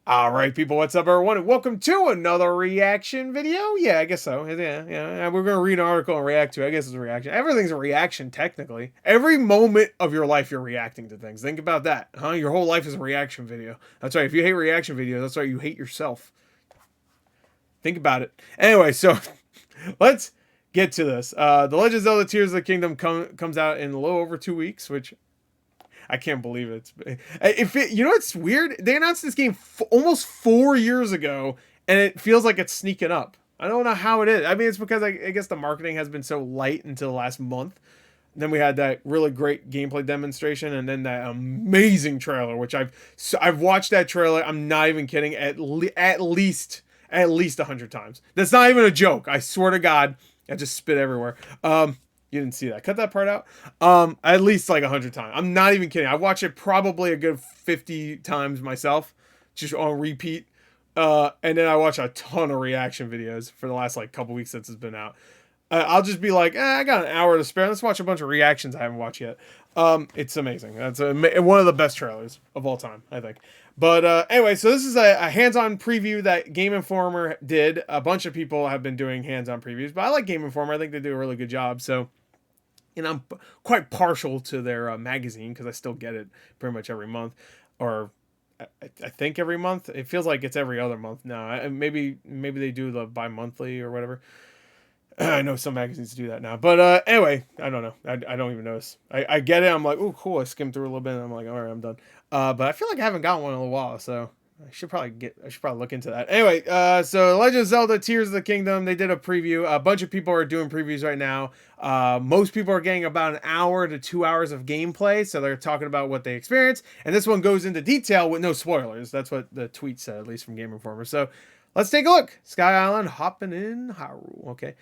All right, people, what's up, everyone? And welcome to another reaction video. Yeah, I guess so. Yeah. We're gonna read an article and react to it. I guess it's a reaction. Everything's a reaction, technically. Every moment of your life, you're reacting to things. Think about that, huh? Your whole life is a reaction video. That's right. If you hate reaction videos, that's right. You hate yourself. Think about it. Anyway, so let's get to this. The Legend of Zelda: Tears of the Kingdom comes out in a little over 2 weeks, which I can't believe it. You know what's weird? They announced this game almost 4 years ago, and it feels like it's sneaking up. I don't know how it is. I mean, it's because I guess the marketing has been so light until the last month. Then we had that really great gameplay demonstration, and then that amazing trailer, which I've watched that trailer. I'm not even kidding. At least 100 times. That's not even a joke. I swear to God, I just spit everywhere. You didn't see that. Cut that part out. At least like 100 times. I'm not even kidding. I watch it probably a good 50 times myself, just on repeat. And then I watch a ton of reaction videos for the last like couple weeks since it's been out. I'll just be like, I got an hour to spare. Let's watch a bunch of reactions I haven't watched yet. It's amazing. That's one of the best trailers of all time, I think. But anyway, so this is a hands-on preview that Game Informer did. A bunch of people have been doing hands-on previews, but I like Game Informer. I think they do a really good job. So, and I'm quite partial to their magazine because I still get it pretty much every month, or I think every month. It feels like it's every other month now. Maybe they do the bi-monthly or whatever. I know some magazines do that now, but anyway, I don't know. I don't even notice. I get it. I'm like, oh, cool. I skimmed through a little bit, and I'm like, all right, I'm done. But I feel like I haven't gotten one in a while, so I should probably look into that. Anyway, so Legend of Zelda: Tears of the Kingdom, they did a preview. A bunch of people are doing previews right now. Most people are getting about an hour to 2 hours of gameplay, so they're talking about what they experienced. And this one goes into detail with no spoilers. That's what the tweet said, at least from Game Informer. So let's take a look. Sky Island, hopping in Hyrule. Okay.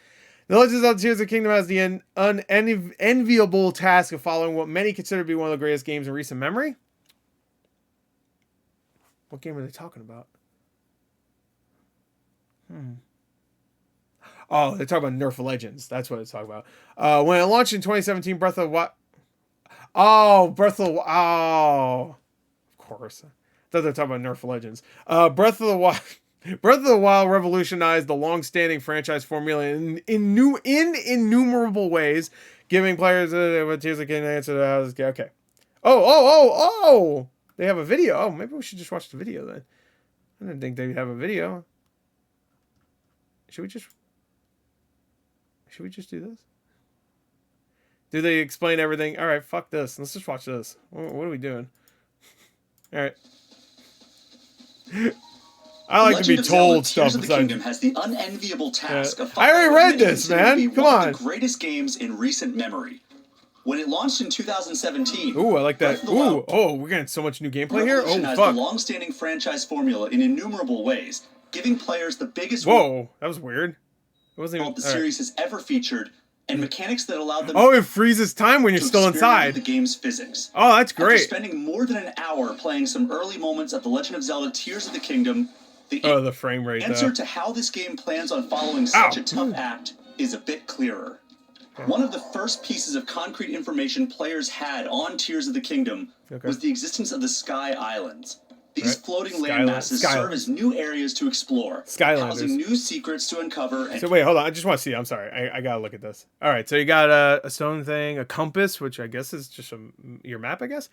The Legend of Zelda: Tears of the Kingdom has the unenviable task of following what many consider to be one of the greatest games in recent memory. What game are they talking about? Oh, they're talking about Nerf Legends. That's what it's talking about. When it launched in 2017, Breath of the Wild... Oh, Breath of the Wild... Oh, of course. I thought they were talking about Nerf Legends. Breath of the Wild... Breath of the Wild revolutionized the long-standing franchise formula in innumerable ways, giving players Tears of the Kingdom answer to how this game. Okay. Oh! They have a video. Oh, maybe we should just watch the video then. I didn't think they'd have a video. Should we just do this? Do they explain everything? All right, fuck this. Let's just watch this. What are we doing? All right. I like to be told stuff. Tears of the Kingdom has the unenviable task of I already read this, man. Come on. One of the greatest games in recent memory. When it launched in 2017. Ooh, I like that. Ooh, oh, we're getting so much new gameplay here. Oh, fuck. The long-standing franchise formula in innumerable ways, giving players the biggest. Whoa, that was weird. It wasn't even the series has ever featured, and mechanics that allowed them. Oh, it freezes time when you're still inside. The game's physics. Oh, that's great. After spending more than an hour playing some early moments of The Legend of Zelda: Tears of the Kingdom. The frame rate. Answer to how this game plans on following such a tough act is a bit clearer. One of the first pieces of concrete information players had on Tears of the Kingdom was the existence of the Sky Islands. These floating landmasses serve as new areas to explore, housing new secrets to uncover. So wait, hold on. I just want to see. I'm sorry. I gotta look at this. All right. So you got a stone thing, a compass, which I guess is just your map, I guess.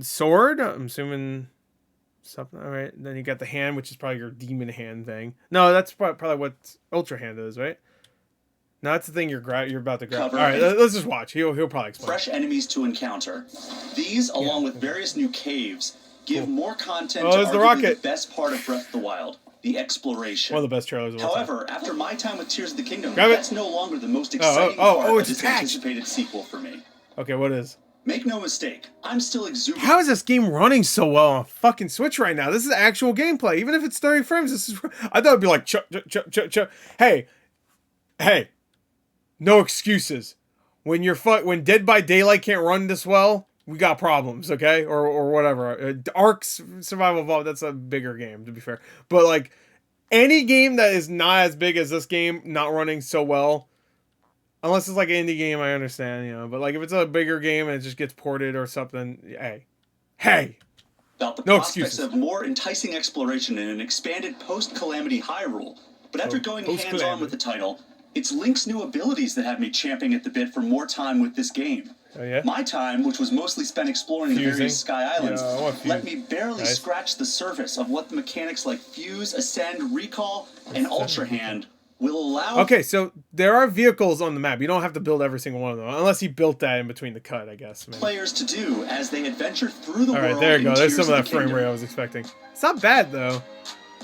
Sword. I'm assuming. Something. All right. Then you got the hand, which is probably your demon hand thing. No, that's probably what Ultra Hand is, right? No, that's the thing you're about to grab. All right, let's just watch. He'll probably explain. Fresh enemies to encounter. These, along with various new caves, give more content to arguably the best part of Breath of the Wild, the exploration. One of the best trailers of all time. However, after my time with Tears of the Kingdom, that's no longer the most exciting part of this anticipated sequel for me. Okay, what is? Make no mistake, I'm still exuberant. How is this game running so well on fucking Switch right now? This is actual gameplay. Even if it's 30 frames, this is... I thought it'd be like... Chuck. Hey. No excuses. When Dead by Daylight can't run this well, we got problems, okay? Or whatever. Ark Survival Evolved, that's a bigger game, to be fair. But, like, any game that is not as big as this game not running so well... Unless it's like an indie game, I understand, you know. But like if it's a bigger game and it just gets ported or something, hey, about the prospects of more enticing exploration in an expanded post-Calamity Hyrule. But after going hands-on with the title, it's Link's new abilities that have me champing at the bit for more time with this game. Oh, yeah? My time, which was mostly spent exploring the various Sky Islands, let me barely scratch the surface of what the mechanics like Fuse, Ascend, Recall, and Ultra Hand will allow. Okay, so there are vehicles on the map. You don't have to build every single one of them, unless he built that in between the cut, I guess. Maybe. Players to do as they adventure through the world. All right, there you go. There's some of that frame rate I was expecting. It's not bad though.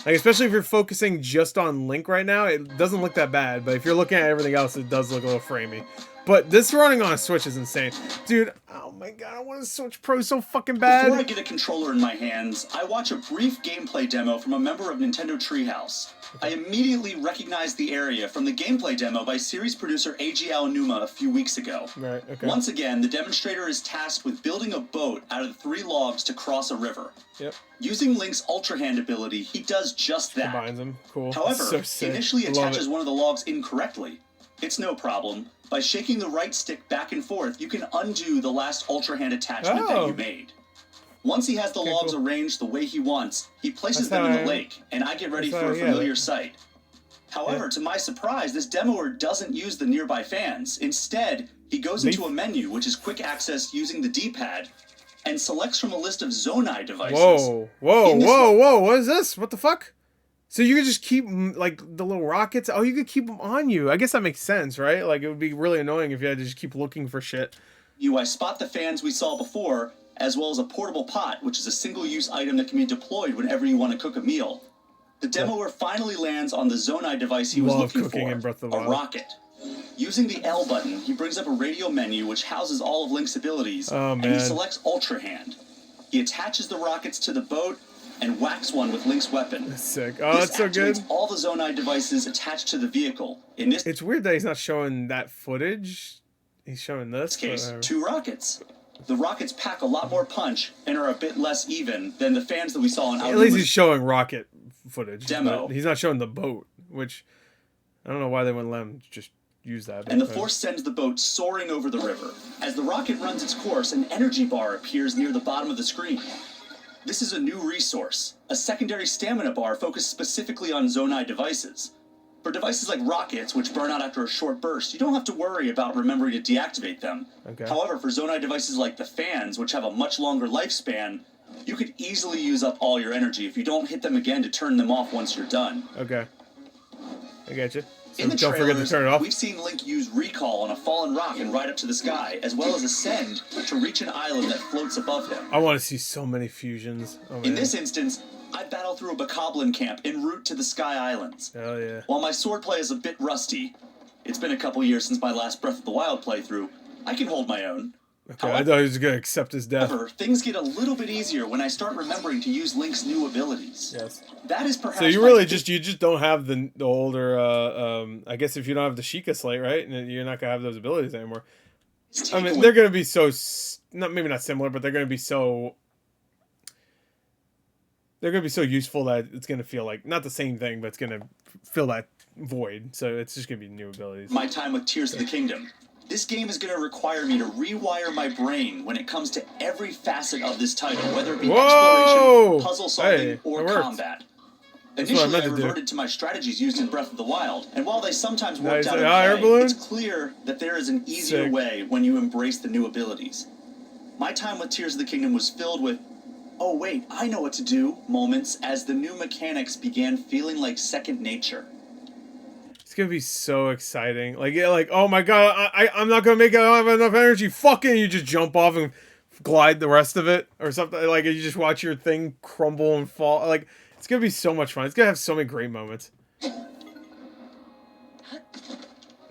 Like, especially if you're focusing just on Link right now, it doesn't look that bad. But if you're looking at everything else, it does look a little framey. But this running on a Switch is insane. Dude, oh my god, I want a Switch Pro so fucking bad. Before I get a controller in my hands, I watch a brief gameplay demo from a member of Nintendo Treehouse. I immediately recognized the area from the gameplay demo by series producer Eiji Aonuma a few weeks ago. Right, okay. Once again, the demonstrator is tasked with building a boat out of the 3 logs to cross a river. Yep. Using Link's Ultra Hand ability, he does just that. Combines them. Cool. However, he initially attaches one of the logs incorrectly. It's no problem. By shaking the right stick back and forth, you can undo the last Ultra Hand attachment that you made. Once he has the logs arranged the way he wants, he places them in the lake, and I get ready for a familiar sight. However, to my surprise, this demoer doesn't use the nearby fans. Instead, he goes into a menu, which is quick access using the D-pad, and selects from a list of Zonai devices. Whoa, whoa, whoa, whoa, what is this? What the fuck? So you could just keep, like, the little rockets? Oh, you could keep them on you. I guess that makes sense, right? Like, it would be really annoying if you had to just keep looking for shit. I spot the fans we saw before, as well as a portable pot, which is a single-use item that can be deployed whenever you want to cook a meal. The demoer finally lands on the Zonai device he was looking for, a rocket. Using the L button, he brings up a radio menu which houses all of Link's abilities, and he selects Ultra Hand. He attaches the rockets to the boat and whacks one with Link's weapon. That's sick. Oh, that's so good. All the Zonai devices attached to the vehicle. It's weird that he's not showing that footage. He's showing this. In this case, 2 rockets. The rockets pack a lot more punch and are a bit less even than the fans that we saw on At least he's showing rocket footage. Demo. He's not showing the boat, which I don't know why they wouldn't let him just use that. And the force sends the boat soaring over the river. As the rocket runs its course, an energy bar appears near the bottom of the screen. This is a new resource, a secondary stamina bar focused specifically on Zonai devices. For devices like rockets, which burn out after a short burst, you don't have to worry about remembering to deactivate them. However, for Zonai devices like the fans, which have a much longer lifespan, you could easily use up all your energy if you don't hit them again to turn them off once you're done. Okay. I get you. So In the don't forget to turn it off. We've seen Link use Recall on a fallen rock and ride up to the sky, as well as Ascend to reach an island that floats above him. I want to see so many fusions. Oh, In this instance, I battle through a Bokoblin camp en route to the Sky Islands. Oh, yeah. While my swordplay is a bit rusty, it's been a couple years since my last Breath of the Wild playthrough, I can hold my own. Okay, I thought he was going to accept his death. However, things get a little bit easier when I start remembering to use Link's new abilities. Yes. That is perhaps. So you really just don't have the older. I guess if you don't have the Sheikah Slate, right, and you're not gonna have those abilities anymore. I mean, they're gonna be so maybe not similar, but they're gonna be so. They're gonna be so useful that it's gonna feel like not the same thing, but it's gonna fill that void. So it's just gonna be new abilities. My time with Tears of the Kingdom. This game is going to require me to rewire my brain when it comes to every facet of this title, whether it be exploration, puzzle solving, or combat. Initially, I reverted to my strategies used in Breath of the Wild, and while they sometimes worked out okay, it's clear that there is an easier way when you embrace the new abilities. My time with Tears of the Kingdom was filled with, oh wait, I know what to do, moments as the new mechanics began feeling like second nature. It's gonna be so exciting. Like, yeah, like, oh my god, I'm not gonna make it. I don't have enough energy. Fucking, you just jump off and glide the rest of it, or something. Like, you just watch your thing crumble and fall. Like, it's gonna be so much fun. It's gonna have so many great moments.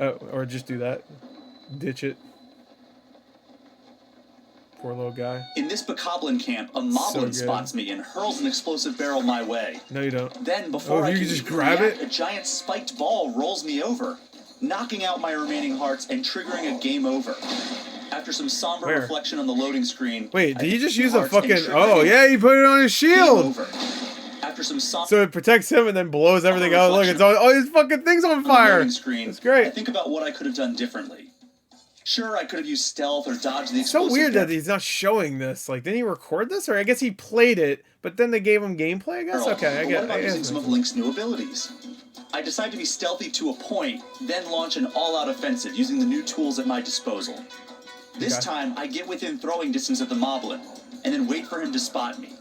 Or just do that, ditch it. Poor little guy. In this Bokoblin camp, a Moblin spots me and hurls an explosive barrel my way. No, you don't. Then, before I can just grab it, a giant spiked ball rolls me over, knocking out my remaining hearts and triggering a game over. After some somber reflection on the loading screen. Wait, did he just use a fucking? Oh yeah, he put it on his shield. After some so it protects him and then blows everything out. Look, it's all his fucking things on fire. It's great. I think about what I could have done differently. Sure, I could have used stealth or dodged the It's so explosive weird that he's not showing this. Like, didn't he record this? Or I guess he played it, but then they gave him gameplay, I guess? Okay, I What about guess. using some of Link's new abilities? I decide to be stealthy to a point, then launch an all-out offensive using the new tools at my disposal. This time, I get within throwing distance of the Moblin, and then wait for him to spot me.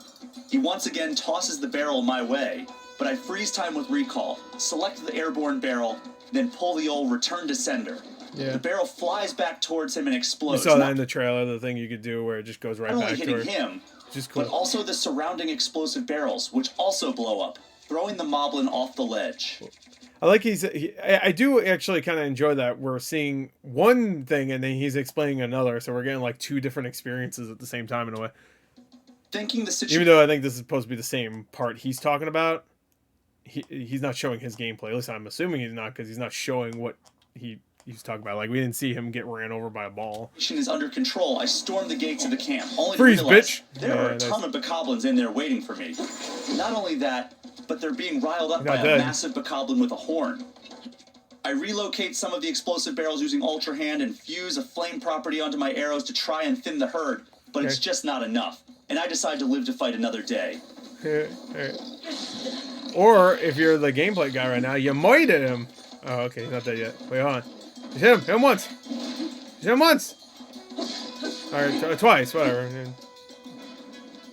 He once again tosses the barrel my way, but I freeze time with recall, select the airborne barrel, then pull the old return to sender. Yeah. The barrel flies back towards him and explodes. You saw that in the trailer, the thing you could do where it just goes right back to not only hitting him, cool. But also the surrounding explosive barrels, which also blow up, throwing the Moblin off the ledge. I like I do actually kind of enjoy that we're seeing one thing and then he's explaining another, so we're getting like two different experiences at the same time in a way. Thinking the situation. Even though I think this is supposed to be the same part he's talking about, he's not showing his gameplay. At least I'm assuming he's not, because he's not showing what he's talking about. Like, we didn't see him get ran over by a ball. Is under control. I storm the gates of the camp. Only Freeze, to realize bitch! There are a ton of bokoblins in there waiting for me. Not only that, but they're being riled up by a massive bokoblin with a horn. I relocate some of the explosive barrels using Ultra Hand and fuse a flame property onto my arrows to try and thin the herd, but it's just not enough. And I decide to live to fight another day. Or, if you're the gameplay guy right now, you might hit him. Oh, okay, not that yet. Wait, hold on. Just hit him once. Just hit him once. Alright, twice, whatever.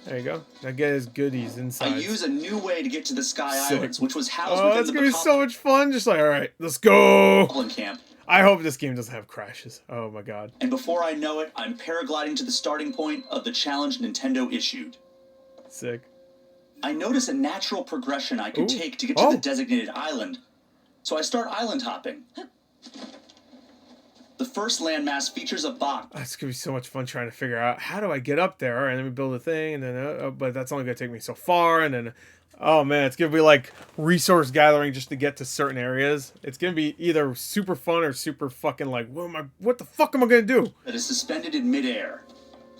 There you go. Now get his goodies inside. I use a new way to get to the Sky Islands, which was housed within that's gonna be so much fun. Just like, alright, let's go. Camp. I hope this game doesn't have crashes. Oh my god. And before I know it, I'm paragliding to the starting point of the challenge Nintendo issued. Sick. I notice a natural progression I could take to get to the designated island, so I start island hopping. The first landmass features a box. It's gonna be so much fun trying to figure out, how do I get up there? All right, let me build a thing, and then but that's only gonna take me so far, and then oh man, it's gonna be like resource gathering just to get to certain areas. It's gonna be either super fun or super fucking like, what the fuck am I gonna do? That is suspended in midair.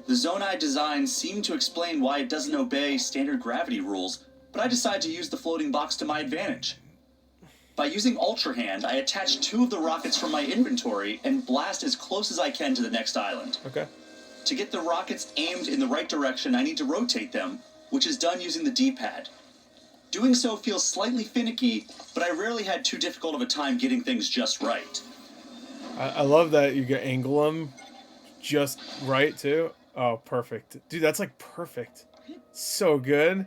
The zone I designed seemed to explain why it doesn't obey standard gravity rules, but I decide to use the floating box to my advantage. By using Ultra Hand, I attach 2 of the rockets from my inventory and blast as close as I can to the next island. Okay. To get the rockets aimed in the right direction, I need to rotate them, which is done using the D-pad. Doing so feels slightly finicky, but I rarely had too difficult of a time getting things just right. I love that you can angle them just right, too. Oh, perfect. Dude, that's like perfect. So good.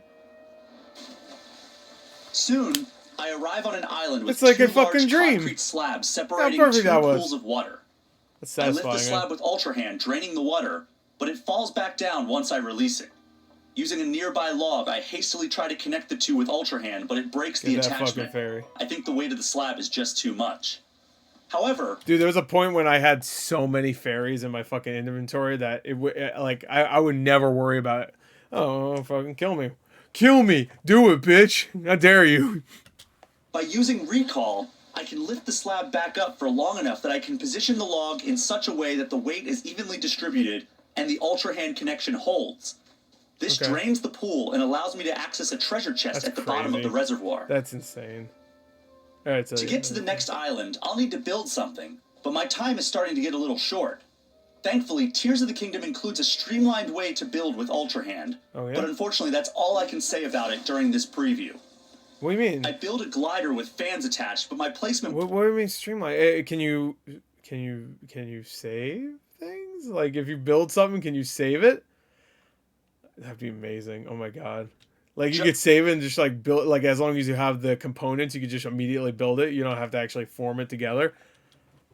Soon, I arrive on an island with it's like 2 a fucking large dream. concrete slabs separating 2 pools of water. That's I satisfying. lift the slab with Ultra Hand, draining the water, but it falls back down once I release it. Using a nearby log, I hastily try to connect the 2 with Ultra Hand, but it breaks the attachment. I think the weight of the slab is just too much. However, dude, there was a point when I had so many fairies in my fucking inventory that I would never worry about it. Oh, fucking kill me. Kill me. Do it, bitch. How dare you. By using recall, I can lift the slab back up for long enough that I can position the log in such a way that the weight is evenly distributed and the Ultra Hand connection holds. This drains the pool and allows me to access a treasure chest at the bottom of the reservoir. That's insane. All right, so to get to the next island, I'll need to build something, but my time is starting to get a little short. Thankfully, Tears of the Kingdom includes a streamlined way to build with Ultra Hand, but unfortunately that's all I can say about it during this preview. What do you mean? I build a glider with fans attached, but my placement... What do you mean streamlined? Can you save things? Like, if you build something, can you save it? That'd be amazing. Oh my god. Like, you could save it and just, like, build... Like, as long as you have the components, you could just immediately build it. You don't have to actually form it together.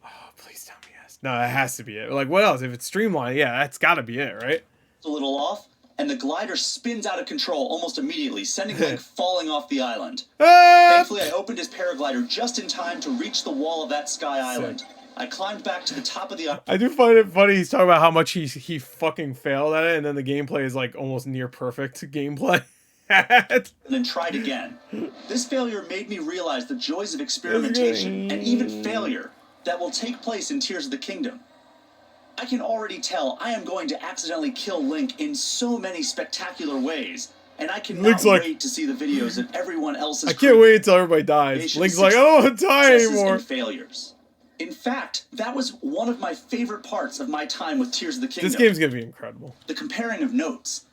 Oh, please tell me yes. No, that has to be it. Like, what else? If it's streamlined, yeah, that's gotta be it, right? A little off, and the glider spins out of control almost immediately, sending Link falling off the island. Thankfully, I opened his paraglider just in time to reach the wall of that Sky Island. I climbed back to the top of the island. I do find it funny he's talking about how much he fucking failed at it, and then the gameplay is, like, almost near perfect gameplay. And then tried again. This failure made me realize the joys of experimentation and even failure that will take place in Tears of the Kingdom. I can already tell I am going to accidentally kill Link in so many spectacular ways, and I cannot wait to see the videos of everyone else's. I can't wait until everybody dies. Link's like, I don't want to die anymore. And failures. In fact, that was one of my favorite parts of my time with Tears of the Kingdom. This game's gonna be incredible. The comparing of notes.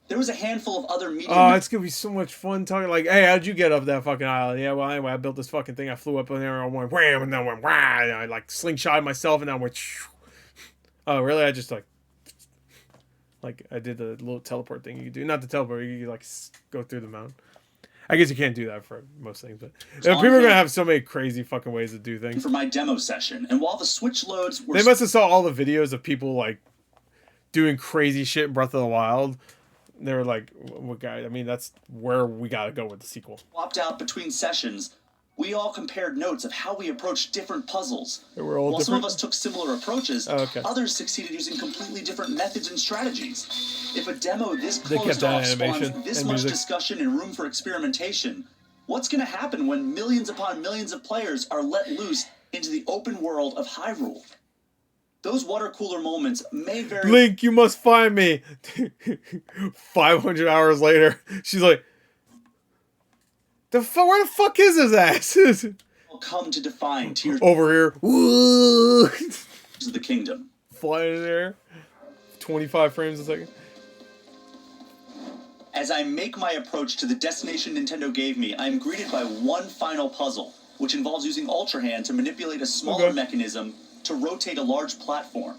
There was a handful of other medium... Oh, it's gonna be so much fun talking like, hey, how'd you get up that fucking island? Yeah, well, anyway, I built this fucking thing. I flew up in there and I went wham, and then I went wah, and I like slingshot myself, and then I went shoo. Oh, really? I just like I did the little teleport thing you could do. Not the teleport, you could like go through the mountain. I guess you can't do that for most things, but people are gonna have so many crazy fucking ways to do things. For my demo session, and while the Switch loads were... They must have saw all the videos of people like doing crazy shit in Breath of the Wild. They were like, "What guy? I mean, that's where we gotta go with the sequel." Swapped out between sessions. We all compared notes of how we approached different puzzles. They were all While different? some of us took similar approaches, others succeeded using completely different methods and strategies. If a demo this closed off spawns this much discussion and room for experimentation, what's going to happen when millions upon millions of players are let loose into the open world of Hyrule? Those water cooler moments may very... Link, you must find me. 500 hours later, she's like, where the fuck is his ass? come to define Tears over here. of the Kingdom. Flying in there. 25 frames a second. As I make my approach to the destination Nintendo gave me, I am greeted by one final puzzle, which involves using Ultra Hand to manipulate a smaller mechanism to rotate a large platform.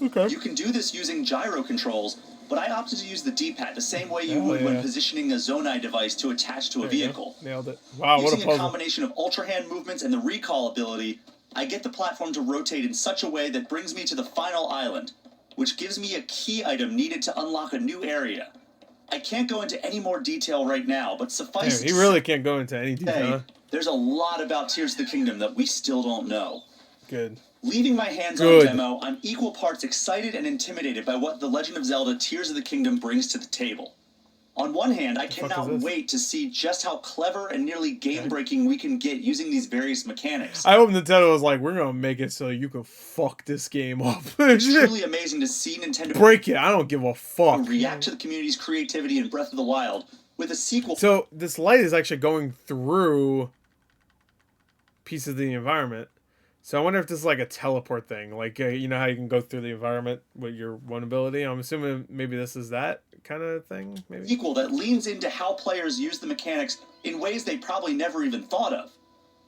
Okay. You can do this using gyro controls, but I opted to use the D-pad the same way you would when positioning a Zonai device to attach to a vehicle. Nailed it. Wow, what a puzzle. Using a combination of Ultra Hand movements and the recall ability, I get the platform to rotate in such a way that brings me to the final island, which gives me a key item needed to unlock a new area. I can't go into any more detail right now, but suffice it to say... He really can't go into any detail. There's a lot about Tears of the Kingdom that we still don't know. Good. Leaving my hands-on demo, I'm equal parts excited and intimidated by what The Legend of Zelda Tears of the Kingdom brings to the table. On one hand, I cannot wait to see just how clever and nearly game-breaking we can get using these various mechanics. I hope Nintendo was like, we're gonna make it so you can fuck this game up. It's truly amazing to see Nintendo break it. I don't give a fuck. React to the community's creativity in Breath of the Wild with a sequel. So this light is actually going through pieces of the environment. So I wonder if this is like a teleport thing. Like, you know how you can go through the environment with your one ability? I'm assuming maybe this is that kind of thing, maybe? Sequel that leans into how players use the mechanics in ways they probably never even thought of.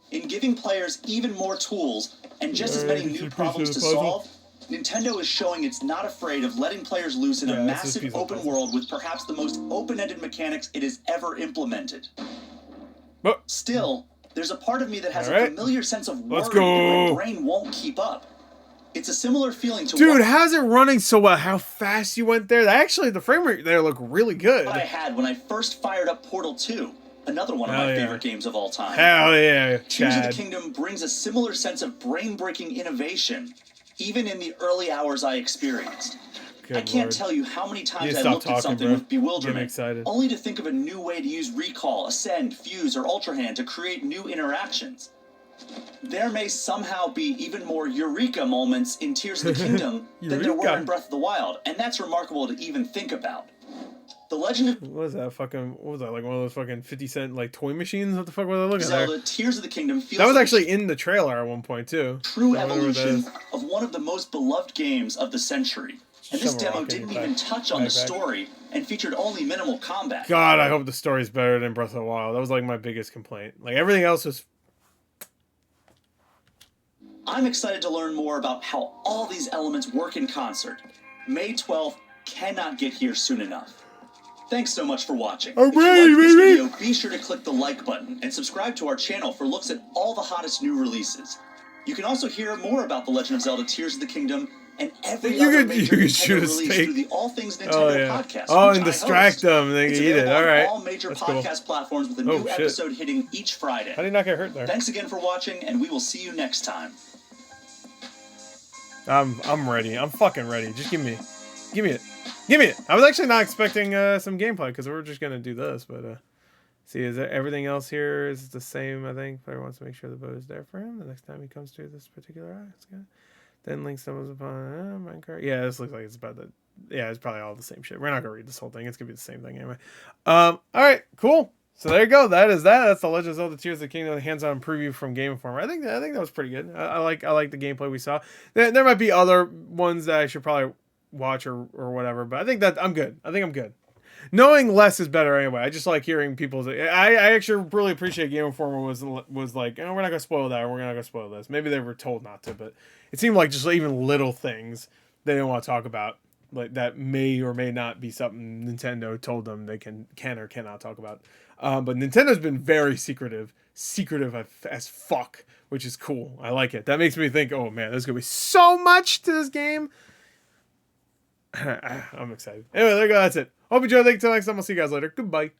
In giving players even more tools and just as many new problems to solve, Nintendo is showing it's not afraid of letting players loose in a massive open world with perhaps the most open-ended mechanics it has ever implemented. Still, there's a part of me that has a familiar sense of worry that my brain won't keep up. It's a similar feeling to... Dude, how's it running so well? How fast you went there? Actually, the frame rate there looked really good. What I had when I first fired up Portal 2, another one of my favorite games of all time. Hell yeah, Tears of the Kingdom brings a similar sense of brain-breaking innovation, even in the early hours I experienced. I can't tell you how many times I looked at something with bewilderment, only to think of a new way to use Recall, Ascend, Fuse, or Ultra Hand to create new interactions. There may somehow be even more Eureka moments in Tears of the Kingdom than there were in Breath of the Wild, and that's remarkable to even think about. The Legend of... What was that fucking... What was that? Like one of those fucking 50-cent like toy machines? What the fuck was I looking at there? Zelda Tears of the Kingdom feels that was actually in the trailer at one point, too. True evolution of one of the most beloved games of the century. And this demo didn't even touch on the story and featured only minimal combat. God, I hope the story's better than Breath of the Wild. That was like my biggest complaint. Like everything else was... I'm excited to learn more about how all these elements work in concert. May 12th cannot get here soon enough. Thanks so much for watching. If you liked this video, be sure to click the like button and subscribe to our channel for looks at all the hottest new releases. You can also hear more about The Legend of Zelda Tears of the Kingdom and every other major Nintendo release through the All Things Nintendo podcast. Oh, and distract them. They can eat it. All right. All major podcast platforms with a new episode hitting each Friday. How did you not get hurt there? Thanks again for watching, and we will see you next time. I'm ready. I'm fucking ready. Just give me it. Give me it. I was actually not expecting some gameplay because we were just gonna do this, but see, is there, everything else here is the same? I think player wants to make sure the boat is there for him the next time he comes to this particular area. Then Link stumbles upon Minecraft. Yeah, this looks like it's about the... Yeah, it's probably all the same shit. We're not gonna read this whole thing. It's gonna be the same thing anyway. All right, cool. So there you go. That is that. That's the Legend of Zelda: Tears of the Kingdom hands-on preview from Game Informer. I think that was pretty good. I like the gameplay we saw. There might be other ones that I should probably watch or whatever, but I think that I'm good. I think I'm good. Knowing less is better anyway. I just like hearing people's. I actually really appreciate Game Informer was like, oh, we're not gonna spoil that, or we're not gonna spoil this. Maybe they were told not to, but it seemed like just even little things they didn't want to talk about, like that may or may not be something Nintendo told them they can or cannot talk about. But Nintendo's been very secretive as fuck, which is cool. I like it. That makes me think, oh man, there's gonna be so much to this game. I'm excited. Anyway, there you go. That's it. Hope you enjoyed. Thanks until next time. I'll see you guys later. Goodbye.